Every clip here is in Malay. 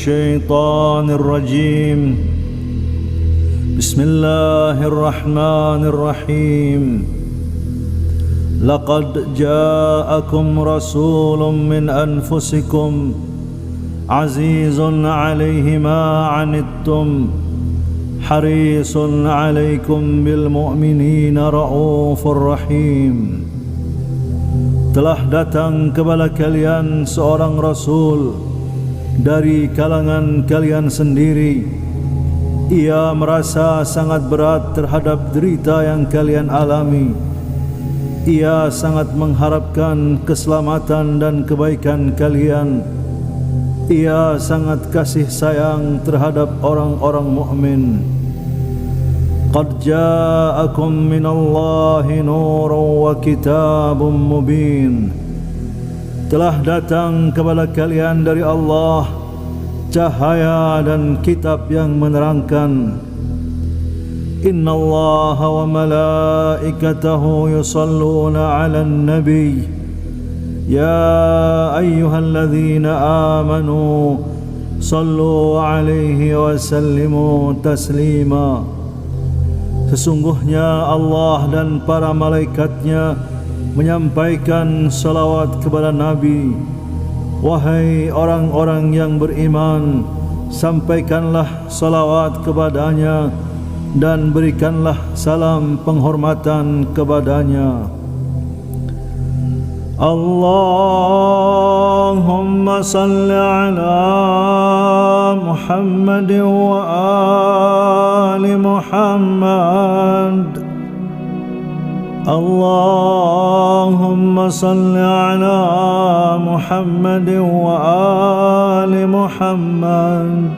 الشيطان الرجيم. بسم الله الرحمن الرحيم. لقد جاءكم رسول من أنفسكم عزيز عليه ما عنتم حريص عليكم بالمؤمنين رؤوف رحيم. Telah datang kepada kalian seorang Rasul dari kalangan kalian sendiri. Ia merasa sangat berat terhadap derita yang kalian alami. Ia sangat mengharapkan keselamatan dan kebaikan kalian. Ia sangat kasih sayang terhadap orang-orang mukmin. Qad ja'akum minallahi nurun wa kitabun mubin. Telah datang kepada kalian dari Allah cahaya dan kitab yang menerangkan. Innallaha wa malaikatahu yusalluna 'alan nabiy. Ya ayyuhalladzina amanu sallu 'alaihi wa sallimu taslima. Sesungguhnya Allah dan para malaikatnya menyampaikan salawat kepada Nabi. Wahai orang-orang yang beriman, sampaikanlah salawat kepadanya dan berikanlah salam penghormatan kepadanya. Allahumma salli ala Muhammad wa ali Muhammad. Allahumma salli ala Muhammad wa ali Muhammad.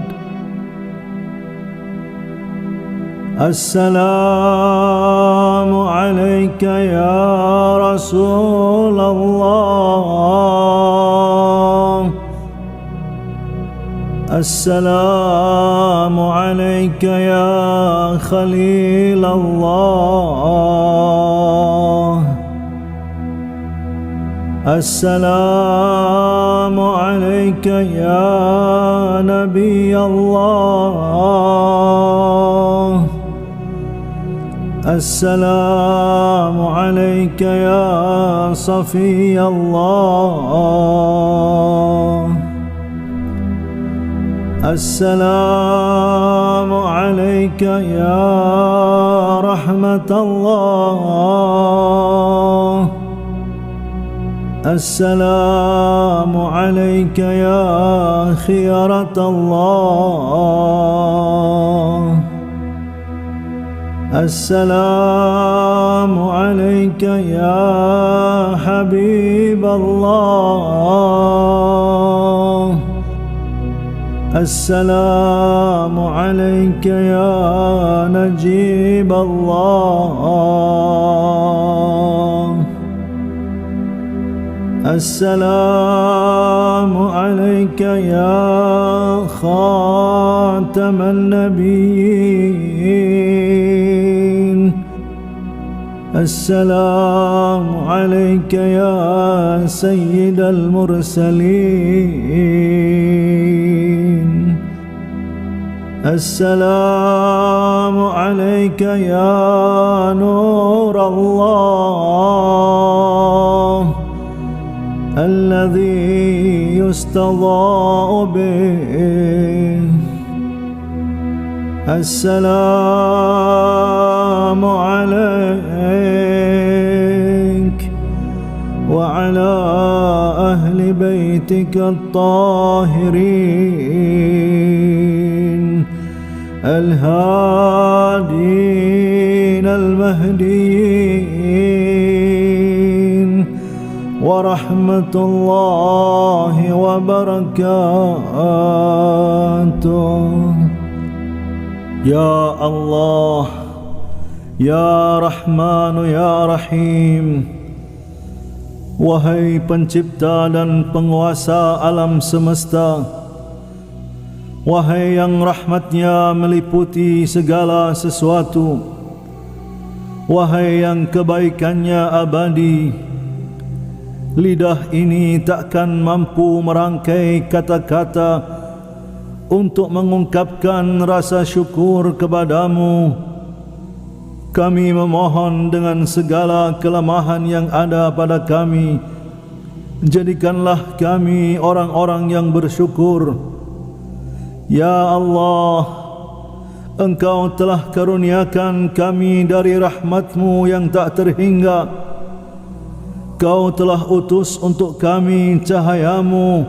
Assalamu alayka ya Rasulullah. Assalamu alayka ya Khalilallah. Assalamu alayka ya Nabi Allah. Assalamu alayka ya Safi Allah. Assalamu alayka ya Rahmat Allah. Assalamu alayka ya Khiyarat Allah. Assalamu alayka ya Habib Allah. Assalamu alayka ya Najib Allah. Assalamu alayka ya Khataman Nabiyyin. Assalamu alayka ya Sayyidal Mursalin. Assalamu alayka ya Nur Allah alladhi yustadha'u bih. Assalamu alayk wa ala ahli baytika at-tahirin al-hadin al-mahdiyin wa rahmatullahi wa barakatuh. Ya Allah, Ya Rahman, Ya Rahim. Wahai pencipta dan penguasa alam semesta, wahai yang rahmatnya meliputi segala sesuatu, wahai yang kebaikannya abadi, lidah ini takkan mampu merangkai kata-kata untuk mengungkapkan rasa syukur kepadamu. Kami memohon dengan segala kelemahan yang ada pada kami, jadikanlah kami orang-orang yang bersyukur. Ya Allah, Engkau telah karuniakan kami dari rahmat-Mu yang tak terhingga. Kau telah utus untuk kami cahaya-Mu,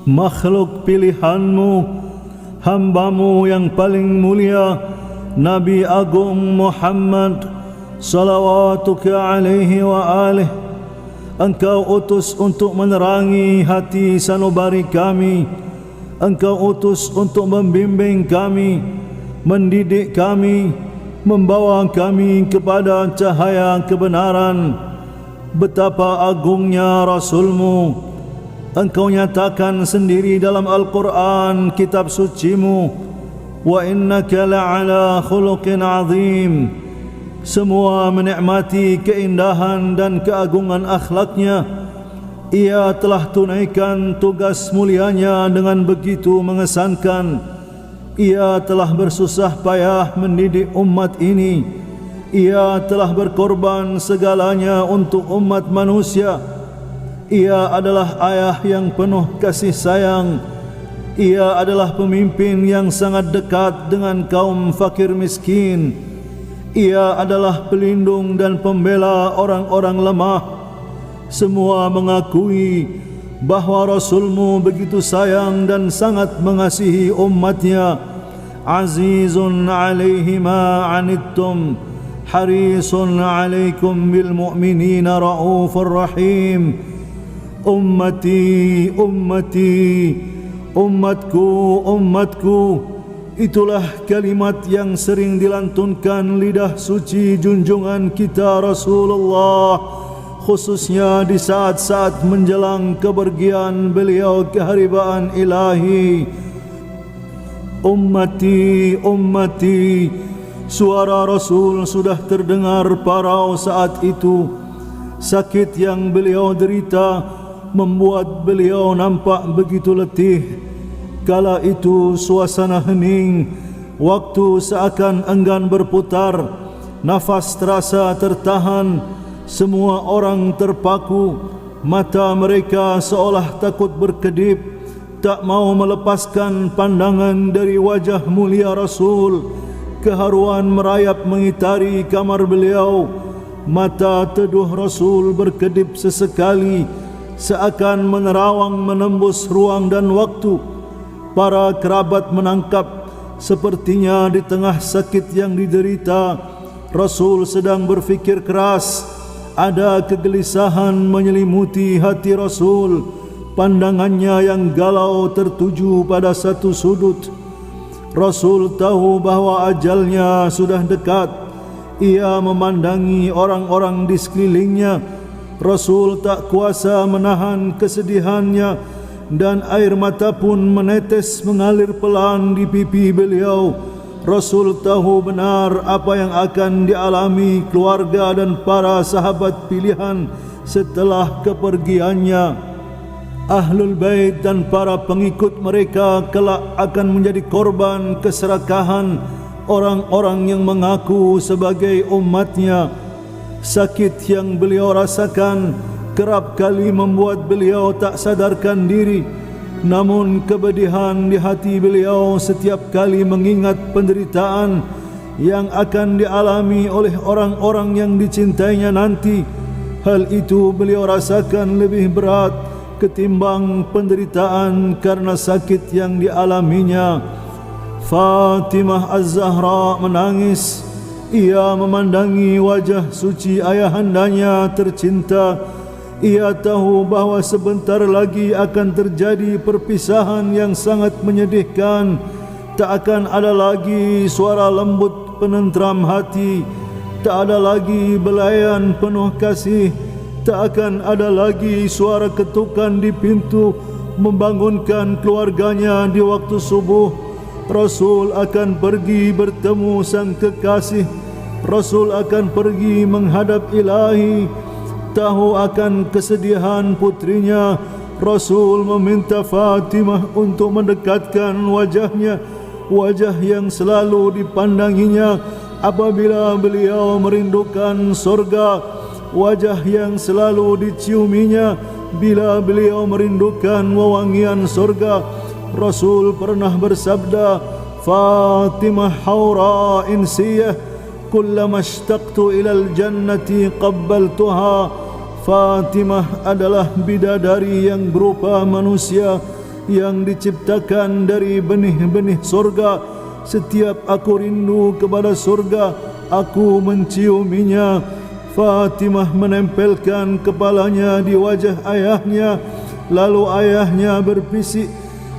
makhluk pilihan-Mu, hamba-Mu yang paling mulia, Nabi Agung Muhammad salawatuka alaihi wa alih. Engkau utus untuk menerangi hati sanubari kami. Engkau utus untuk membimbing kami, mendidik kami, membawa kami kepada cahaya kebenaran. Betapa agungnya Rasul-Mu. Engkau nyatakan sendiri dalam Al-Quran, kitab suci-Mu, wa innaka la'ala khuluqin azim. Semua menikmati keindahan dan keagungan akhlaknya. Ia telah tunaikan tugas mulianya dengan begitu mengesankan. Ia telah bersusah payah mendidik umat ini. Ia telah berkorban segalanya untuk umat manusia. Ia adalah ayah yang penuh kasih sayang. Ia adalah pemimpin yang sangat dekat dengan kaum fakir miskin. Ia adalah pelindung dan pembela orang-orang lemah. Semua mengakui bahawa Rasul-Mu begitu sayang dan sangat mengasihi umatnya. Azizun alaihi ma anittum, harisun alaikum bil mu'minina raufur rahim. Ummati, ummati, umatku, umatku. Itulah kalimat yang sering dilantunkan lidah suci junjungan kita Rasulullah, khususnya di saat-saat menjelang kepergian beliau ke haribaan ilahi. Ummati, ummati. Suara Rasul sudah terdengar parau saat itu. Sakit yang beliau derita membuat beliau nampak begitu letih. Kala itu suasana hening, waktu seakan enggan berputar, nafas terasa tertahan, semua orang terpaku, mata mereka seolah takut berkedip, tak mau melepaskan pandangan dari wajah mulia Rasul. Keharuan merayap mengitari kamar beliau. Mata teduh Rasul berkedip sesekali, seakan menerawang menembus ruang dan waktu. Para kerabat menangkap, sepertinya di tengah sakit yang diderita, Rasul sedang berfikir keras. Ada kegelisahan menyelimuti hati Rasul. Pandangannya yang galau tertuju pada satu sudut. Rasul tahu bahawa ajalnya sudah dekat. Ia memandangi orang-orang di sekelilingnya. Rasul tak kuasa menahan kesedihannya, dan air mata pun menetes mengalir pelan di pipi beliau. Rasul tahu benar apa yang akan dialami keluarga dan para sahabat pilihan setelah kepergiannya. Ahlul Bait dan para pengikut mereka kelak akan menjadi korban keserakahan orang-orang yang mengaku sebagai umatnya. Sakit yang beliau rasakan kerap kali membuat beliau tak sadarkan diri. Namun kepedihan di hati beliau setiap kali mengingat penderitaan yang akan dialami oleh orang-orang yang dicintainya nanti. Hal itu beliau rasakan lebih berat ketimbang penderitaan karena sakit yang dialaminya. Fatimah Az-Zahra menangis. Ia memandangi wajah suci ayahandanya tercinta. Ia tahu bahawa sebentar lagi akan terjadi perpisahan yang sangat menyedihkan. Tak akan ada lagi suara lembut penentram hati. Tak ada lagi belayan penuh kasih. Tak akan ada lagi suara ketukan di pintu membangunkan keluarganya di waktu subuh. Rasul akan pergi bertemu sang kekasih. Rasul akan pergi menghadap Ilahi. Tahu akan kesedihan putrinya Rasul meminta Fatimah untuk mendekatkan wajahnya, wajah yang selalu dipandanginya apabila beliau merindukan surga, wajah yang selalu diciuminya bila beliau merindukan wewangian surga. Rasul pernah bersabda, Fatimah haura insiyah, kullama ishtaqtu ilal jannati qabbaltuha. Fatimah adalah bidadari yang berupa manusia yang diciptakan dari benih-benih surga. Setiap aku rindu kepada surga, aku menciuminya. Fatimah menempelkan kepalanya di wajah ayahnya, lalu ayahnya berbisik,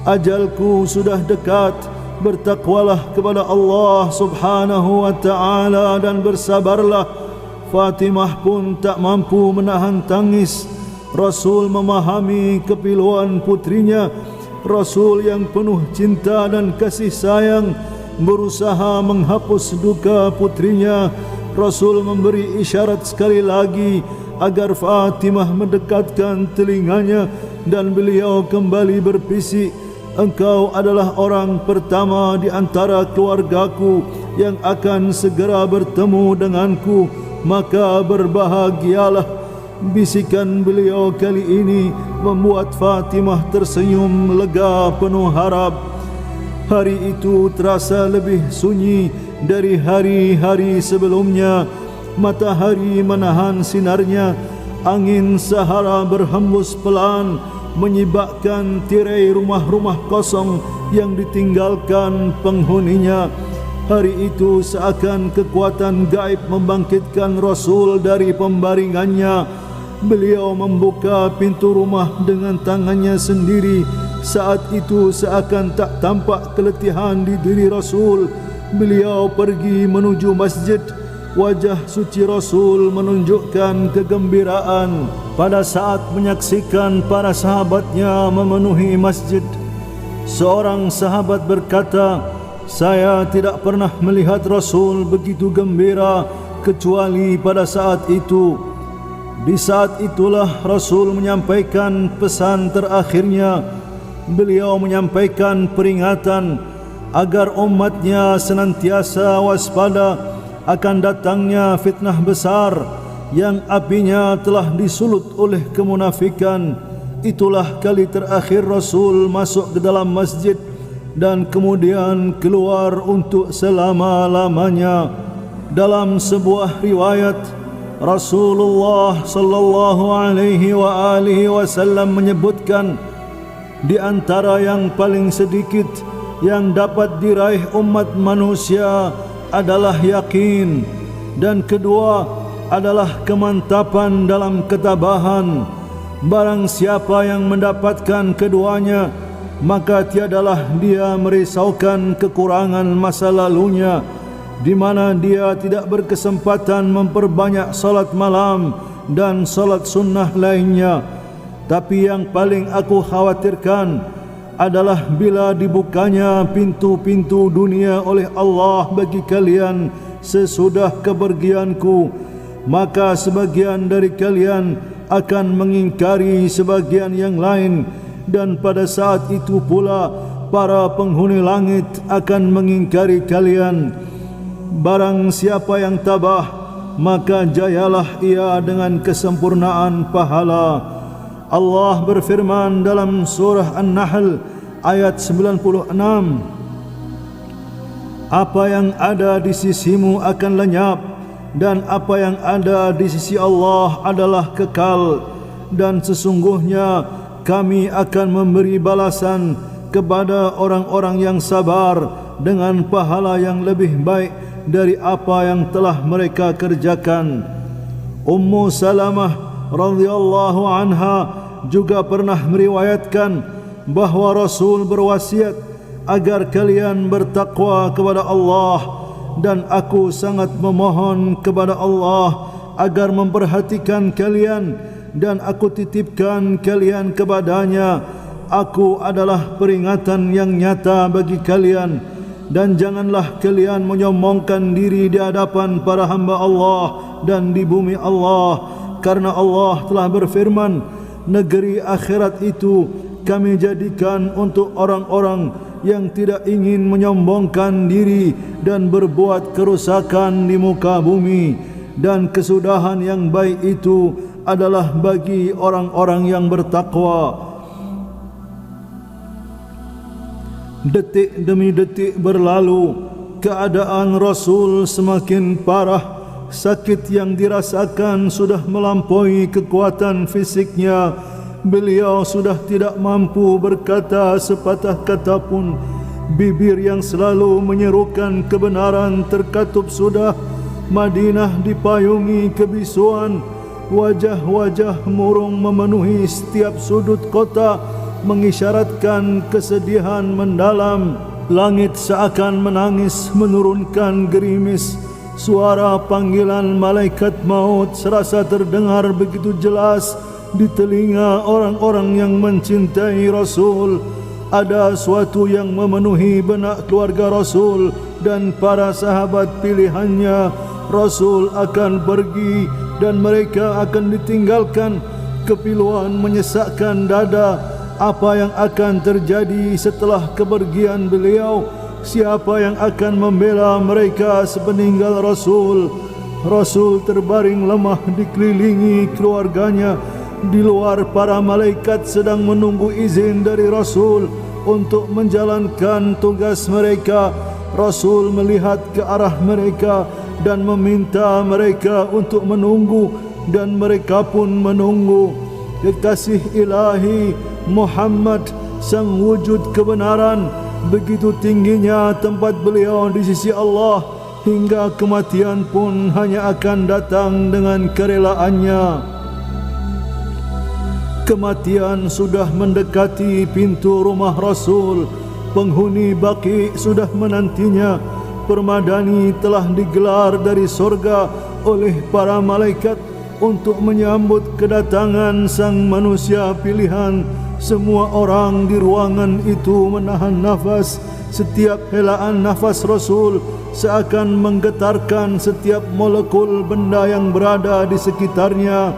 ajalku sudah dekat, bertakwalah kepada Allah subhanahu wa ta'ala dan bersabarlah. Fatimah pun tak mampu menahan tangis. Rasul memahami kepiluan putrinya. Rasul yang penuh cinta dan kasih sayang berusaha menghapus duka putrinya. Rasul memberi isyarat sekali lagi agar Fatimah mendekatkan telinganya dan beliau kembali berbisik, engkau adalah orang pertama di antara keluargaku yang akan segera bertemu denganku, maka berbahagialah. Bisikan beliau kali ini membuat Fatimah tersenyum lega penuh harap. Hari itu terasa lebih sunyi dari hari-hari sebelumnya. Matahari menahan sinarnya, angin sahara berhembus pelan menyibakkan tirai rumah-rumah kosong yang ditinggalkan penghuninya. Hari itu seakan kekuatan gaib membangkitkan Rasul dari pembaringannya. Beliau membuka pintu rumah dengan tangannya sendiri. Saat itu seakan tak tampak keletihan di diri Rasul. Beliau pergi menuju masjid. Wajah suci Rasul menunjukkan kegembiraan pada saat menyaksikan para sahabatnya memenuhi masjid. Seorang sahabat berkata, saya tidak pernah melihat Rasul begitu gembira kecuali pada saat itu. Di saat itulah Rasul menyampaikan pesan terakhirnya. Beliau menyampaikan peringatan agar umatnya senantiasa waspada akan datangnya fitnah besar yang apinya telah disulut oleh kemunafikan. Itulah kali terakhir Rasul masuk ke dalam masjid dan kemudian keluar untuk selama-lamanya. Dalam sebuah riwayat, Rasulullah sallallahu alaihi wasallam menyebutkan, di antara yang paling sedikit yang dapat diraih umat manusia adalah yakin, dan kedua adalah kemantapan dalam ketabahan. Barang siapa yang mendapatkan keduanya, maka tiadalah dia merisaukan kekurangan masa lalunya, di mana dia tidak berkesempatan memperbanyak salat malam dan salat sunnah lainnya. Tapi yang paling aku khawatirkan adalah bila dibukanya pintu-pintu dunia oleh Allah bagi kalian sesudah kepergianku, maka sebagian dari kalian akan mengingkari sebagian yang lain. Dan pada saat itu pula para penghuni langit akan mengingkari kalian. Barang siapa yang tabah, maka jayalah ia dengan kesempurnaan pahala. Allah berfirman dalam surah An-Nahl ayat 96, apa yang ada di sisimu akan lenyap, dan apa yang ada di sisi Allah adalah kekal, dan sesungguhnya kami akan memberi balasan kepada orang-orang yang sabar dengan pahala yang lebih baik dari apa yang telah mereka kerjakan. Ummu Salamah radhiyallahu anha juga pernah meriwayatkan bahawa Rasul berwasiat agar kalian bertakwa kepada Allah, dan aku sangat memohon kepada Allah agar memperhatikan kalian, dan aku titipkan kalian kepadanya. Aku adalah peringatan yang nyata bagi kalian, dan janganlah kalian menyombongkan diri di hadapan para hamba Allah dan di bumi Allah, karena Allah telah berfirman, negeri akhirat itu kami jadikan untuk orang-orang yang tidak ingin menyombongkan diri dan berbuat kerusakan di muka bumi, dan kesudahan yang baik itu adalah bagi orang-orang yang bertakwa. Detik demi detik berlalu, keadaan Rasul semakin parah. Sakit yang dirasakan sudah melampaui kekuatan fisiknya. Beliau sudah tidak mampu berkata sepatah kata pun. Bibir yang selalu menyerukan kebenaran terkatup sudah. Madinah dipayungi kebisuan. Wajah-wajah murung memenuhi setiap sudut kota, mengisyaratkan kesedihan mendalam. Langit seakan menangis menurunkan gerimis. Suara panggilan malaikat maut serasa terdengar begitu jelas di telinga orang-orang yang mencintai Rasul. Ada suatu yang memenuhi benak keluarga Rasul dan para sahabat pilihannya. Rasul akan pergi dan mereka akan ditinggalkan. Kepiluan menyesakkan dada. Apa yang akan terjadi setelah kepergian beliau? Siapa yang akan membela mereka sepeninggal Rasul? Rasul terbaring lemah dikelilingi keluarganya. Di luar para malaikat sedang menunggu izin dari Rasul untuk menjalankan tugas mereka. Rasul melihat ke arah mereka dan meminta mereka untuk menunggu, dan mereka pun menunggu. Kekasih ilahi Muhammad, sang wujud kebenaran, begitu tingginya tempat beliau di sisi Allah, hingga kematian pun hanya akan datang dengan kerelaannya. Kematian sudah mendekati pintu rumah Rasul. Penghuni Baqi sudah menantinya. Permadani telah digelar dari sorga oleh para malaikat untuk menyambut kedatangan sang manusia pilihan. Semua orang di ruangan itu menahan nafas. Setiap helaan nafas Rasul seakan menggetarkan setiap molekul benda yang berada di sekitarnya.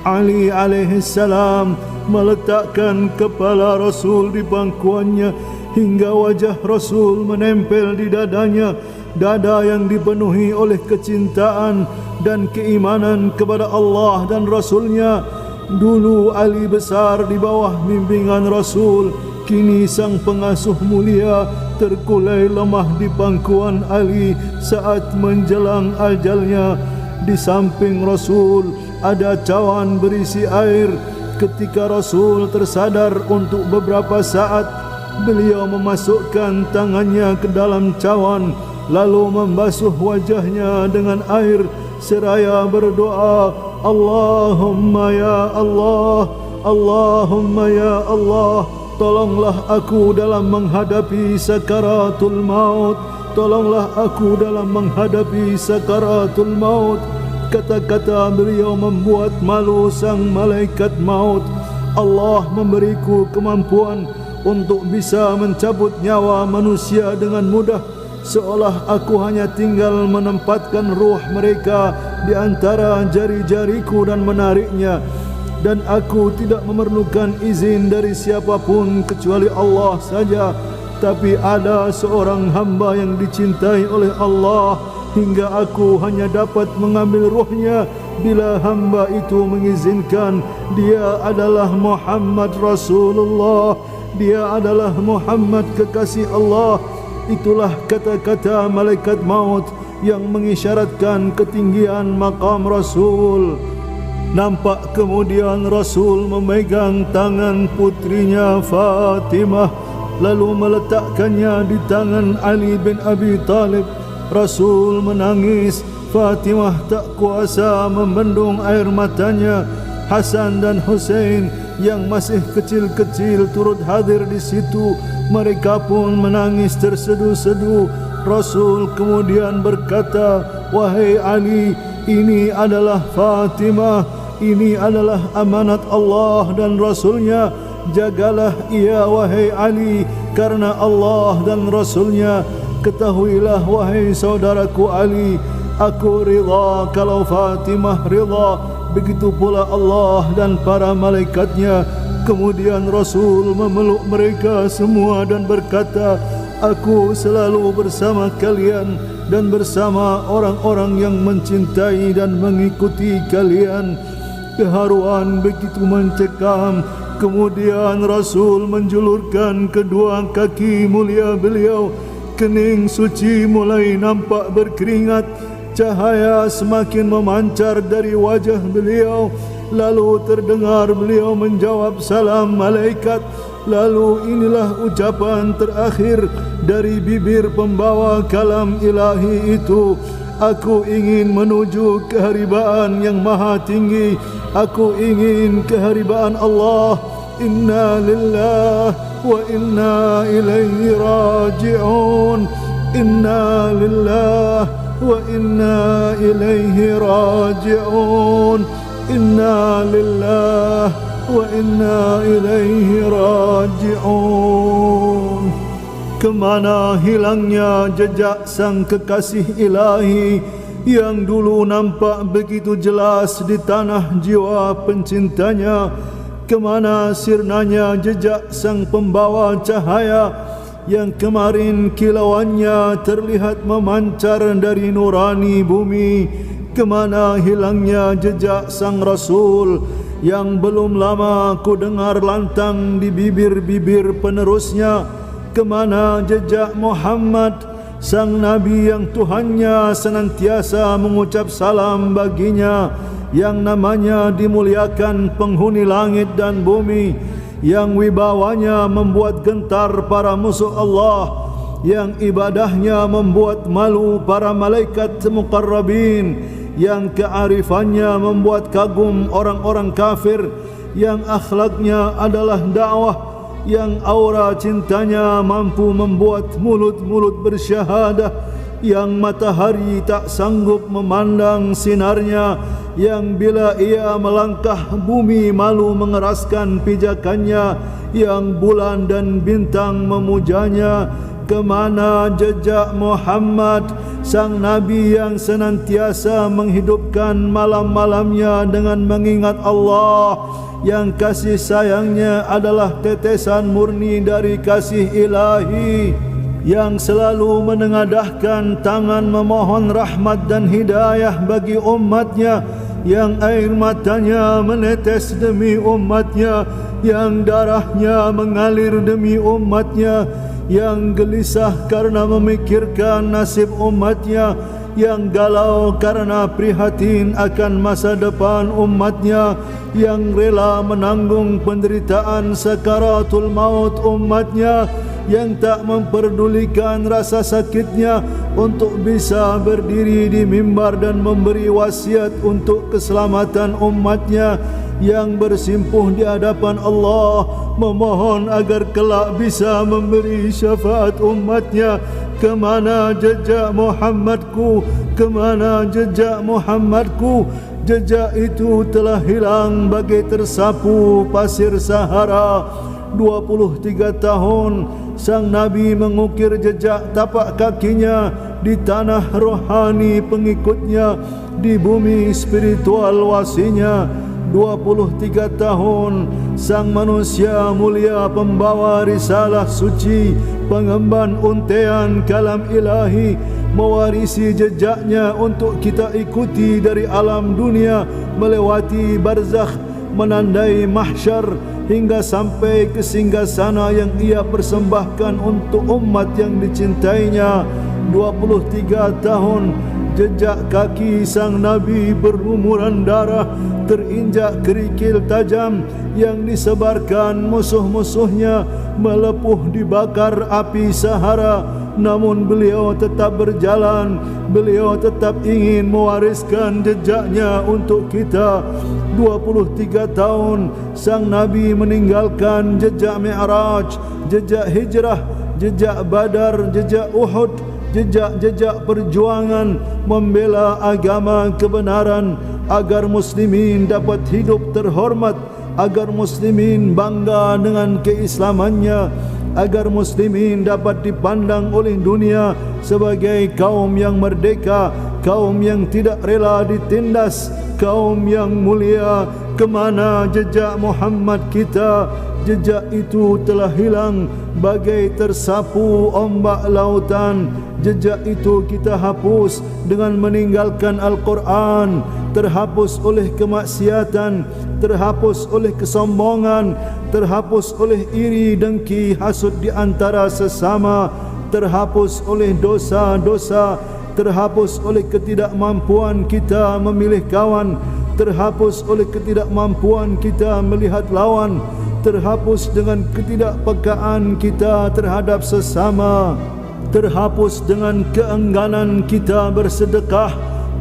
Ali alaihissalam meletakkan kepala Rasul di pangkuannya hingga wajah Rasul menempel di dadanya. Dada yang dipenuhi oleh kecintaan dan keimanan kepada Allah dan Rasulnya. Dulu Ali besar di bawah bimbingan Rasul, kini sang pengasuh mulia terkulai lemah di pangkuan Ali saat menjelang ajalnya. Di samping Rasul ada cawan berisi air. Ketika Rasul tersadar untuk beberapa saat, beliau memasukkan tangannya ke dalam cawan lalu membasuh wajahnya dengan air seraya berdoa, Allahumma ya Allah, Allahumma ya Allah, tolonglah aku dalam menghadapi sakaratul maut, tolonglah aku dalam menghadapi sakaratul maut. Kata-kata beliau membuat malu sang malaikat maut. Allah memberiku kemampuan untuk bisa mencabut nyawa manusia dengan mudah, seolah aku hanya tinggal menempatkan ruh mereka di antara jari-jariku dan menariknya, dan aku tidak memerlukan izin dari siapapun kecuali Allah saja. Tapi ada seorang hamba yang dicintai oleh Allah hingga aku hanya dapat mengambil ruhnya bila hamba itu mengizinkan. Dia adalah Muhammad Rasulullah. Dia adalah Muhammad kekasih Allah. Itulah kata-kata malaikat maut yang mengisyaratkan ketinggian maqam Rasul. Nampak kemudian Rasul memegang tangan putrinya Fatimah, lalu meletakkannya di tangan Ali bin Abi Talib. Rasul menangis. Fatimah tak kuasa membendung air matanya. Hasan dan Hussein yang masih kecil-kecil turut hadir di situ. Mereka pun menangis terseduh-seduh. Rasul kemudian berkata, wahai Ali, ini adalah Fatimah, ini adalah amanat Allah dan Rasulnya. Jagalah ia wahai Ali, karena Allah dan Rasulnya. Ketahuilah wahai saudaraku Ali, aku rida kalau Fatimah rida. begitu pula Allah dan para malaikatnya. Kemudian Rasul memeluk mereka semua dan berkata, aku selalu bersama kalian dan bersama orang-orang yang mencintai dan mengikuti kalian. Keharuan begitu mencekam. Kemudian Rasul menjulurkan kedua kaki mulia beliau. Kening suci mulai nampak berkeringat. Cahaya semakin memancar dari wajah beliau. Lalu terdengar beliau menjawab salam malaikat. Lalu inilah ucapan terakhir dari bibir pembawa kalam ilahi itu. Aku ingin menuju keharibaan yang maha tinggi. Aku ingin keharibaan Allah. Inna lillah wa inna ilaihi raji'un. Inna lillah wa inna ilaihi raji'un. Inna lillah wa inna ilaihi raji'un. Kemana hilangnya jejak sang kekasih ilahi yang dulu nampak begitu jelas di tanah jiwa pencintanya? Kemana sirnanya jejak sang pembawa cahaya yang kemarin kilauannya terlihat memancar dari nurani bumi? Kemana hilangnya jejak sang Rasul yang belum lama ku dengar lantang di bibir-bibir penerusnya? Kemana jejak Muhammad, sang Nabi yang Tuhannya senantiasa mengucap salam baginya, yang namanya dimuliakan penghuni langit dan bumi, yang wibawanya membuat gentar para musuh Allah, yang ibadahnya membuat malu para malaikat muqarrabin, yang kearifannya membuat kagum orang-orang kafir, yang akhlaknya adalah dakwah, yang aura cintanya mampu membuat mulut-mulut bersyahadah, yang matahari tak sanggup memandang sinarnya, yang bila ia melangkah bumi malu mengeraskan pijakannya, yang bulan dan bintang memujanya. Kemana jejak Muhammad, sang Nabi yang senantiasa menghidupkan malam-malamnya dengan mengingat Allah, yang kasih sayangnya adalah tetesan murni dari kasih ilahi, yang selalu menengadahkan tangan memohon rahmat dan hidayah bagi umatnya, yang air matanya menetes demi umatnya, yang darahnya mengalir demi umatnya, yang gelisah karena memikirkan nasib umatnya, yang galau karena prihatin akan masa depan umatnya, yang rela menanggung penderitaan sakaratul maut umatnya, yang tak memperdulikan rasa sakitnya untuk bisa berdiri di mimbar dan memberi wasiat untuk keselamatan umatnya, yang bersimpuh di hadapan Allah memohon agar kelak bisa memberi syafaat umatnya. Kemana jejak Muhammadku? Kemana jejak Muhammadku? Jejak itu telah hilang bagai tersapu pasir Sahara. 23 tahun sang Nabi mengukir jejak tapak kakinya di tanah rohani pengikutnya, di bumi spiritual wasinya. 23 tahun sang manusia mulia pembawa risalah suci, pengemban untean kalam ilahi, mewarisi jejaknya untuk kita ikuti dari alam dunia melewati barzakh, menandai mahsyar hingga sampai ke singgasana yang ia persembahkan untuk umat yang dicintainya. 23 tahun jejak kaki sang Nabi berlumuran darah, terinjak kerikil tajam yang disebarkan musuh-musuhnya, melepuh dibakar api Sahara. Namun beliau tetap berjalan, beliau tetap ingin mewariskan jejaknya untuk kita. 23 tahun sang Nabi meninggalkan jejak Mi'raj, jejak hijrah, jejak Badar, jejak Uhud, jejak-jejak perjuangan membela agama kebenaran agar muslimin dapat hidup terhormat, agar muslimin bangga dengan keislamannya, agar muslimin dapat dipandang oleh dunia sebagai kaum yang merdeka, kaum yang tidak rela ditindas, kaum yang mulia. Kemana jejak Muhammad kita? Jejak itu telah hilang bagai tersapu ombak lautan. Jejak itu kita hapus dengan meninggalkan Al-Quran, terhapus oleh kemaksiatan, terhapus oleh kesombongan, terhapus oleh iri, dengki, hasud di antara sesama, terhapus oleh dosa-dosa, terhapus oleh ketidakmampuan kita memilih kawan, terhapus oleh ketidakmampuan kita melihat lawan, terhapus dengan ketidakpekaan kita terhadap sesama, terhapus dengan keengganan kita bersedekah,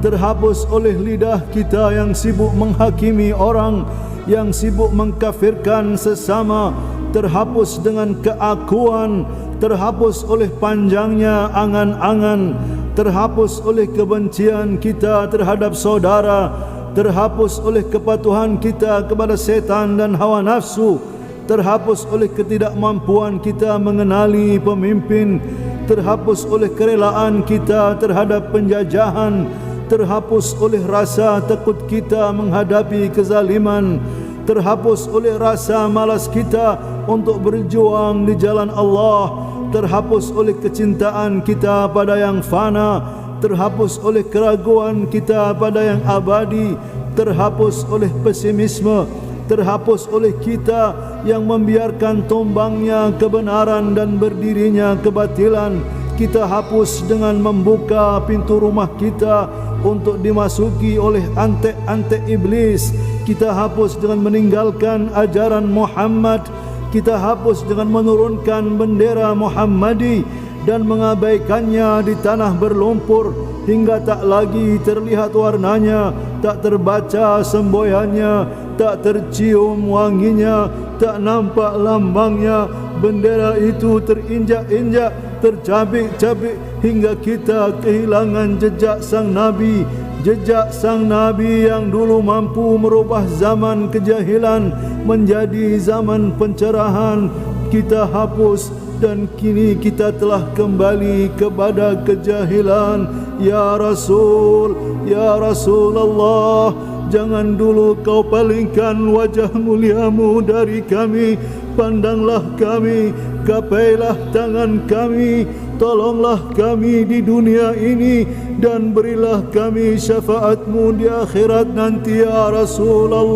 terhapus oleh lidah kita yang sibuk menghakimi orang, yang sibuk mengkafirkan sesama, terhapus dengan keakuan, terhapus oleh panjangnya angan-angan, terhapus oleh kebencian kita terhadap saudara, terhapus oleh kepatuhan kita kepada setan dan hawa nafsu, terhapus oleh ketidakmampuan kita mengenali pemimpin, terhapus oleh kerelaan kita terhadap penjajahan, terhapus oleh rasa takut kita menghadapi kezaliman, terhapus oleh rasa malas kita untuk berjuang di jalan Allah, terhapus oleh kecintaan kita pada yang fana, terhapus oleh keraguan kita pada yang abadi, terhapus oleh pesimisme, terhapus oleh kita yang membiarkan tumbangnya kebenaran dan berdirinya kebatilan. Kita hapus dengan membuka pintu rumah kita untuk dimasuki oleh antek-antek iblis. Kita hapus dengan meninggalkan ajaran Muhammad. Kita hapus dengan menurunkan bendera Muhammadi dan mengabaikannya di tanah berlumpur hingga tak lagi terlihat warnanya, tak terbaca semboyannya, tak tercium wanginya, tak nampak lambangnya. Bendera itu terinjak-injak, tercabik-cabik hingga kita kehilangan jejak sang Nabi. Jejak sang Nabi yang dulu mampu merubah zaman kejahilan menjadi zaman pencerahan, kita hapus dan kini kita telah kembali kepada kejahilan. Ya Rasul, ya Rasulullah, jangan dulu kau palingkan wajah muliamu dari kami. Pandanglah kami, gapailah tangan kami, tolonglah kami di dunia ini dan berilah kami syafaatmu di akhirat nanti ya Rasulullah.